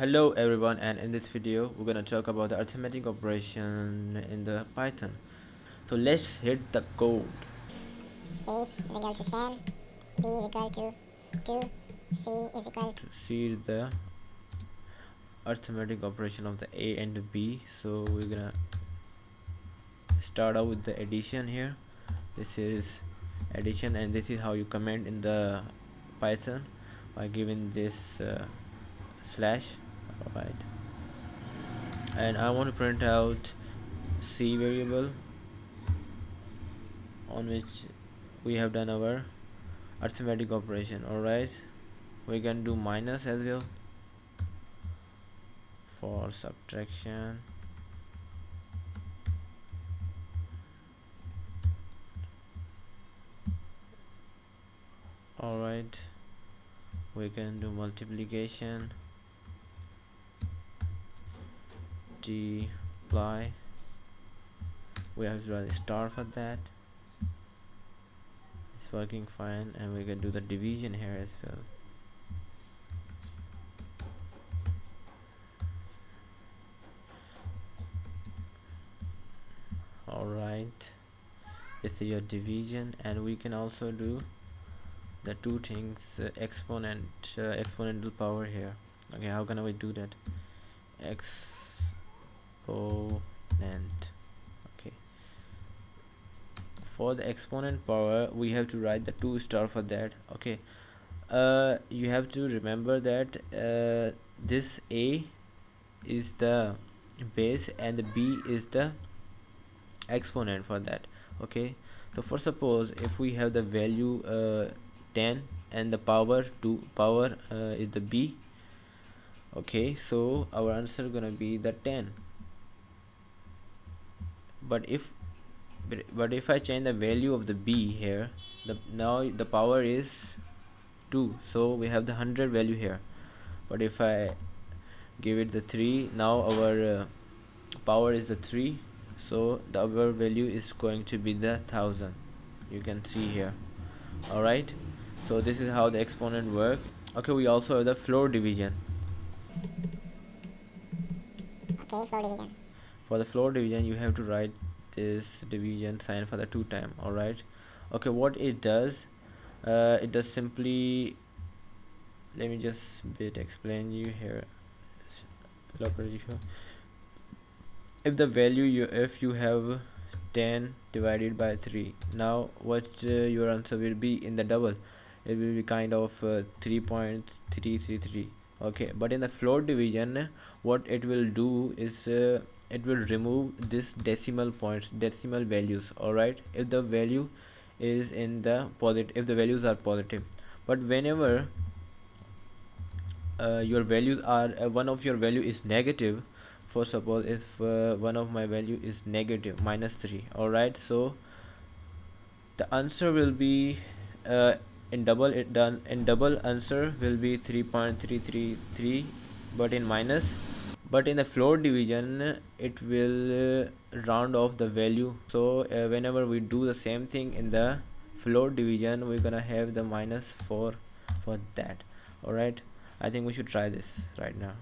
Hello everyone, and in this video we're gonna talk about the arithmetic operation in the Python. So let's hit the code. A is equal to 10, B is equal to 2, C is equal To see the arithmetic operation of the A and the B, so we're gonna start out with the addition here. This is addition, and this is how you comment in the Python by giving this slash. Alright, and I want to print out C variable on which we have done our arithmetic operation. Alright, we can do minus as well for subtraction. Alright, we can do multiplication, multiply. We have to write a star for that. It's working fine, and we can do the division here as well. Alright, this is your division, and we can also do the two things, exponential power here. Okay, how can we do that? Exponent. Okay, for the exponent power we have to write the 2 star for that. Okay, you have to remember that this A is the base and the B is the exponent for that. Okay, so for suppose if we have the value 10 and the power is the B. Okay, so our answer gonna be the 10. But if I change the value of the B here, now the power is 2, so we have the 100 value here. But if I give it the 3, now our power is the 3, so the our value is going to be the 1000. You can see here. Alright, so this is how the exponent work. Okay, we also have the floor division. Okay, floor division. For the floor division you have to write this division sign for the 2 time. Alright, okay, what it does simply, let me just explain you here. If the value if you have 10 divided by 3, now what your answer will be in the double, it will be kind of 3.333. okay, but in the floor division what it will do is it will remove this decimal points, decimal values. Alright, if the value is in the positive, if the values are positive, but whenever your values are one of your value is negative, for suppose if one of my value is negative -3, alright, so the answer will be in double answer will be 3.333, but in the floor division it will round off the value. So whenever we do the same thing in the floor division, we're gonna have the -4 for that. Alright, I think we should try this right now.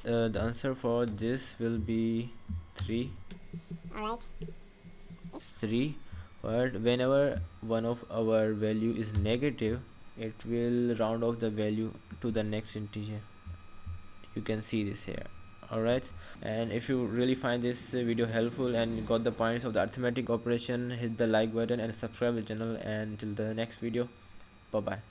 The answer for this will be 3. Alright. 3, but whenever one of our value is negative, it will round off the value to the next integer. You can see this here. Alright, and if you really find this video helpful and got the points of the arithmetic operation, hit the like button and subscribe the channel, and till the next video, bye bye.